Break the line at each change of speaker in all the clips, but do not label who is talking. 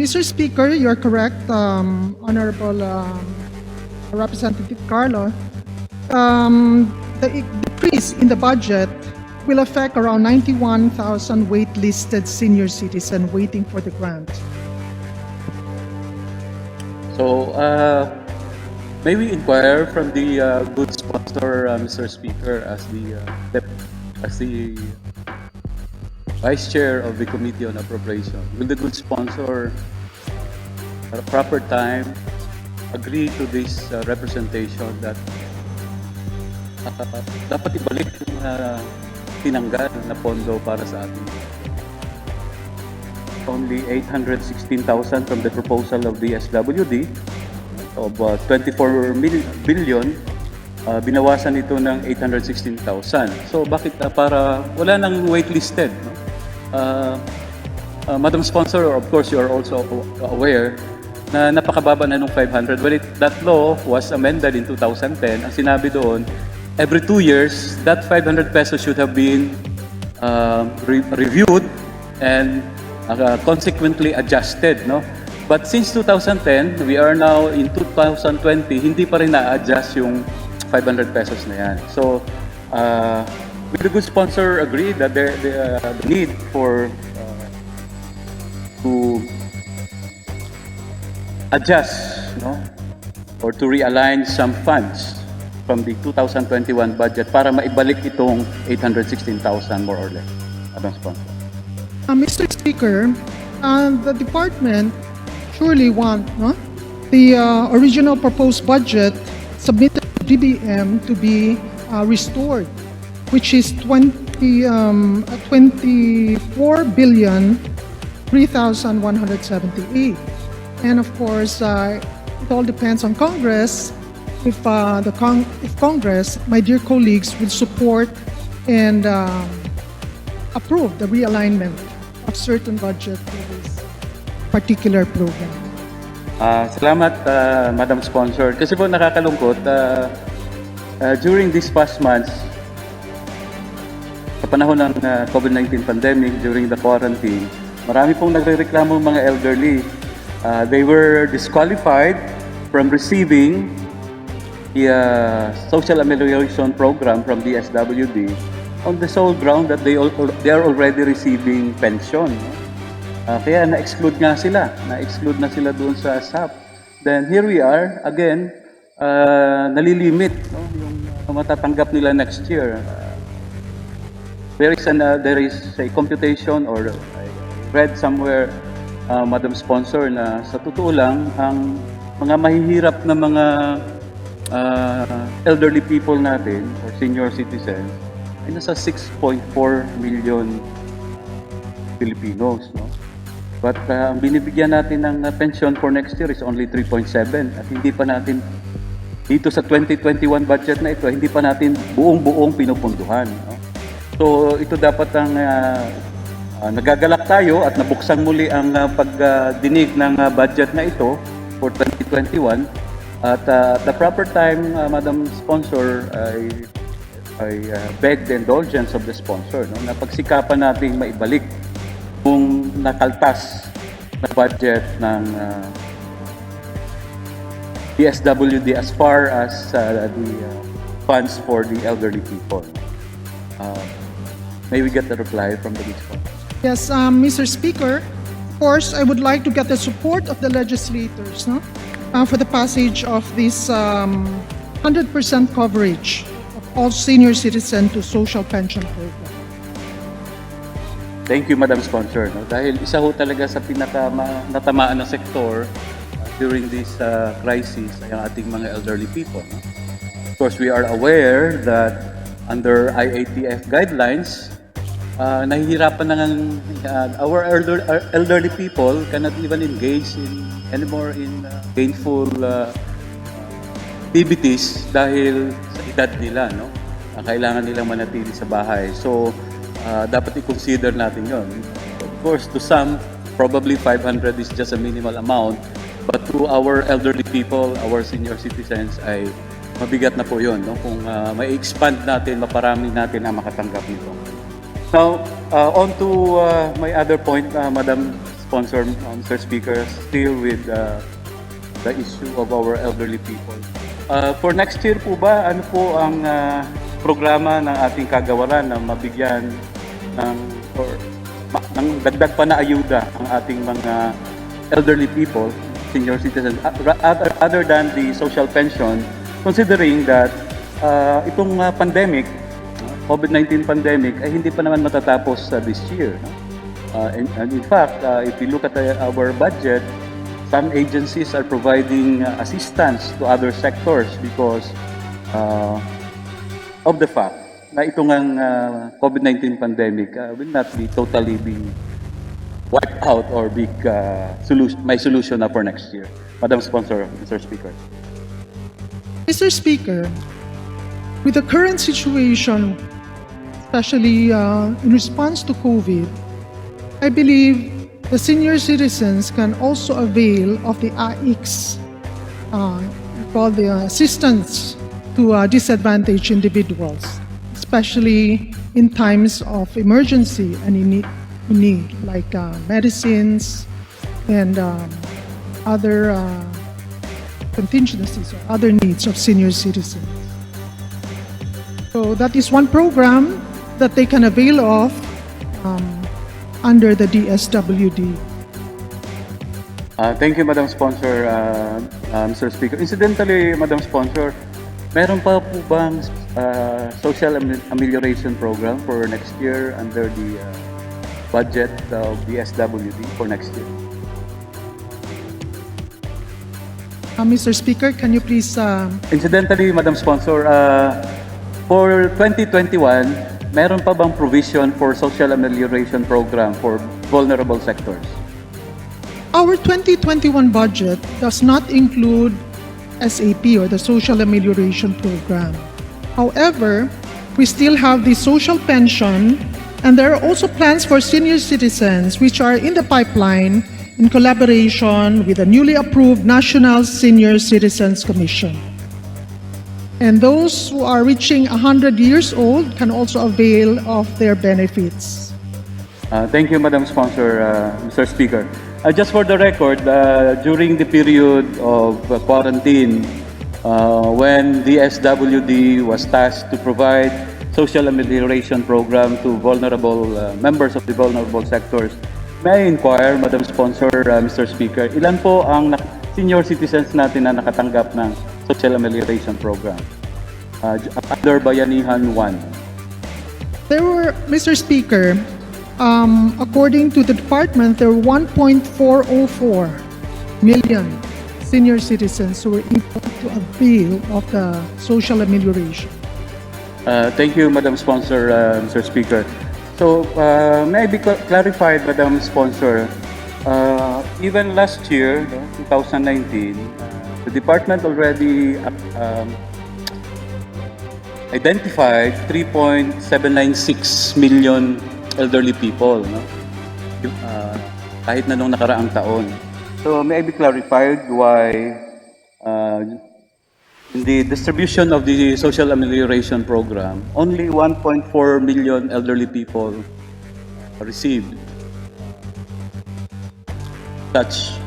Mr. Speaker, you are correct, Honorable Representative Carlo. The decrease in the budget will affect around 91,000 wait-listed senior citizens waiting for the grant.
So, may we inquire from the good sponsor, Mr. Speaker, as the Vice Chair of the Committee on Appropriation, will the good sponsor at a proper time agree to this representation that dapat ibalik yung tinanggal na pondo para sa atin? Only 816,000 from the proposal of the SWD of 24 billion, binawasan ito ng 816,000. So bakit para wala nang waitlisted? No? Madam Sponsor, of course, you are also aware na napakababa na nung 500. When that law was amended in 2010, ang sinabi doon, every 2 years, that 500 pesos should have been reviewed and consequently adjusted, no? But since 2010, we are now in 2020, hindi pa rin na-adjust yung 500 pesos na yan. So, will the good sponsor agree that the need for to adjust, no, or to realign some funds from the 2021 budget para maibalik itong 816,000 more or less? Madam Sponsor.
Mr. Speaker, the department surely want the original proposed budget submitted to DBM to be restored, which is 24 billion 3,178. And of course, it all depends on Congress. If Congress, my dear colleagues, will support and approve the realignment of certain budget for this particular program.
Salamat, Madam Sponsor. Kasi po nakakalungkot, during these past months, sa panahon ng COVID-19 pandemic, during the quarantine, marami pong nagrereklamo mga elderly. They were disqualified from receiving the social amelioration program from the SWD on the sole ground that they are already receiving pension. Kaya na-exclude nga sila. Na-exclude na sila doon sa SAP. Then here we are, again, nalilimit, no, yung matatanggap nila next year. There is a computation, or I read somewhere, Madam Sponsor, na sa totoo lang, ang mga mahihirap na mga elderly people natin or senior citizens ay nasa 6.4 million Filipinos, no? But ang binibigyan natin ng pension for next year is only 3.7, at hindi pa natin dito sa 2021 budget na ito, hindi pa natin buong-buong pinupunduhan, no? So ito dapat ang nagagalak tayo at nabuksan muli ang pagdinig ng budget na ito for 2021. At the proper time, Madam Sponsor, I beg the indulgence of the sponsor, no, na pagsikapan natin maibalik kung nakaltas na budget ng DSWD as far as the funds for the elderly people. May we get the reply from the sponsor?
Yes, Mr. Speaker, of course, I would like to get the support of the legislators, no, for the passage of this 100% coverage of all senior citizens to social pension program.
Thank you, Madam Sponsor. No? Dahil isa ho talaga sa natamaan na sektor during this crisis ay ang ating mga elderly people. No? Of course, we are aware that under IATF guidelines, nahihirapan na our elderly people cannot even engage anymore in gainful activities dahil sa edad nila, no? Kailangan nilang manatili sa bahay. So, dapat i-consider natin yon. Of course, to some, probably 500 is just a minimal amount, but to our elderly people, our senior citizens, ay mabigat na po yun, no? Kung may expand natin, maparami natin ang makatanggap nito. Now, on to my other point, Madam Sponsor, Mr. Speaker, still with the issue of our elderly people. For next year po ba, ano po ang programa ng ating kagawaran na mabigyan ng dagdag pa na ayuda ang ating mga elderly people, senior citizens, other than the social pension, considering that itong pandemic, COVID-19 pandemic, ay hindi pa naman matatapos this year. And in fact, if you look at our budget, some agencies are providing assistance to other sectors because of the fact na itong COVID-19 pandemic will not be totally wiped out or may solution na for next year. Madam Sponsor, Mr. Speaker.
Mr. Speaker, with the current situation, especially in response to COVID, I believe the senior citizens can also avail of the AIX, called the assistance to disadvantaged individuals, especially in times of emergency and in need, like medicines and other contingencies or other needs of senior citizens. So that is one program that they can avail of under the DSWD.
Thank you, Madam Sponsor, Mr. Speaker. Incidentally, Madam Sponsor, meron pa po bang social amelioration program for next year under the budget of DSWD for next year?
Mr. Speaker, can you please...
Incidentally, Madam Sponsor, for 2021, meron pa bang provision for social amelioration program for vulnerable sectors?
Our 2021 budget does not include SAP or the Social Amelioration Program. However, we still have the social pension, and there are also plans for senior citizens which are in the pipeline in collaboration with the newly approved National Senior Citizens Commission. And those who are reaching 100 years old can also avail of their benefits.
Thank you, Madam Sponsor, Mr. Speaker. Just for the record, during the period of quarantine, when the SWD was tasked to provide social amelioration program to vulnerable members of the vulnerable sectors, may I inquire, Madam Sponsor, Mr. Speaker, ilan po ang senior citizens natin na nakatanggap ng social amelioration program under Bayanihan 1?
There were, Mr. Speaker, according to the department, there were 1.404 million senior citizens who were able to avail of the social amelioration.
Thank you, Madam Sponsor, Mr. Speaker. So, may I be clarified, Madam Sponsor, even last year, 2019, the department already identified 3.796 million elderly people, no? Kahit na nung nakaraang taon. So, may I be clarified why in the distribution of the social amelioration program, only 1.4 million elderly people received such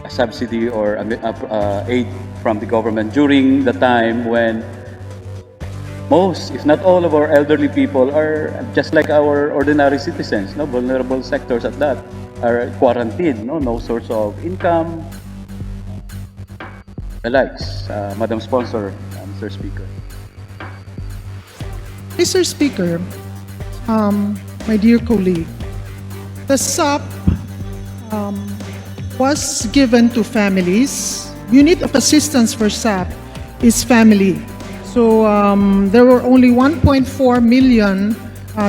a subsidy or aid from the government during the time when most, if not all, of our elderly people are just like our ordinary citizens, no, vulnerable sectors at that, are quarantined, no source of income, the likes. Madam Sponsor, Mr. Speaker.
Mr. Speaker, my dear colleague, the SAP was given to families. Unit of assistance for SAP is family. So there were only 1.4 million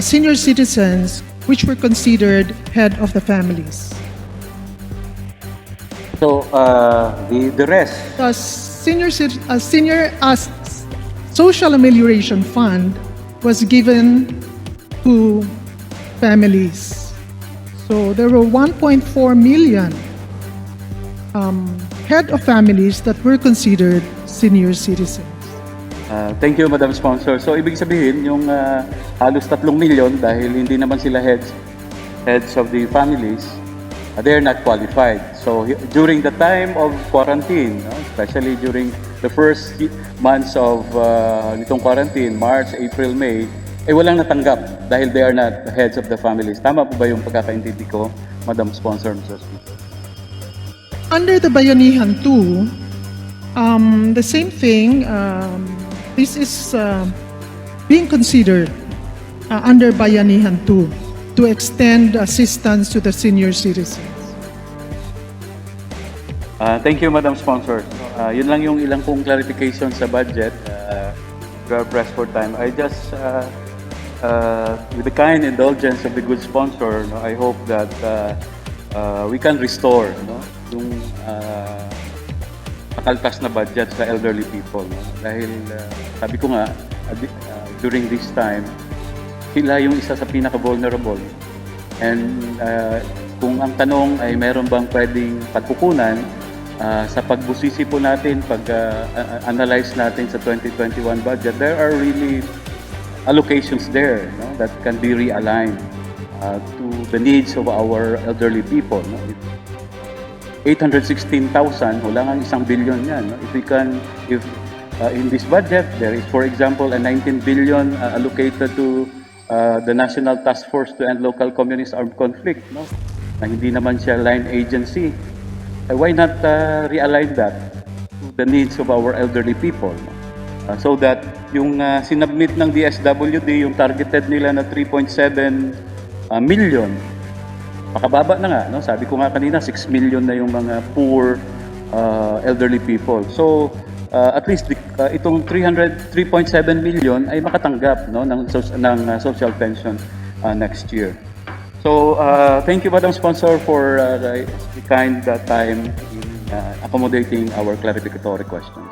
senior citizens which were considered head of the families.
So the rest.
The social amelioration fund was given to families. So there were 1.4 million head of families that were considered senior citizens.
Thank you, Madam Sponsor. So, ibig sabihin, yung halos 3 milyon, dahil hindi naman sila heads of the families, they are not qualified. So during the time of quarantine, no, especially during the first months of nitong quarantine, March, April, May, walang natanggap dahil they are not the heads of the families. Tama po ba yung pagkakaintindi ko, Madam Sponsor, Mr. Speaker?
Under the Bayanihan 2, the same thing, this is being considered under Bayanihan 2 to extend assistance to the senior citizens.
Thank you, Madam Sponsor. Yun lang yung ilang pong clarification sa budget. We are pressed for time. I just, with the kind indulgence of the good sponsor, no, I hope that we can restore, no, yung pakaltas na budget sa elderly people. No? Dahil sabi ko nga, during this time, sila yung isa sa pinaka-vulnerable. And kung ang tanong ay meron bang pwedeng pagkukunan, sa pagbusisi po natin, pag-analyze natin sa 2021 budget, there are really allocations there, no, that can be realigned to the needs of our elderly people. No? 816,000, wala nga 1 billion yan. No? If in this budget, there is, for example, a 19 billion allocated to the National Task Force to End Local Communist Armed Conflict, no? Na hindi naman siya line agency. Why not realign that to the needs of our elderly people? No? So that yung sinubmit ng DSWD, yung targeted nila na 3.7 million, makababa na nga. No? Sabi ko nga kanina, 6 million na yung mga poor elderly people. So, at least itong 3.7 million ay makatanggap, no, ng social pension next year. So thank you, Madam Sponsor, for the kind time in accommodating our clarificatory questions.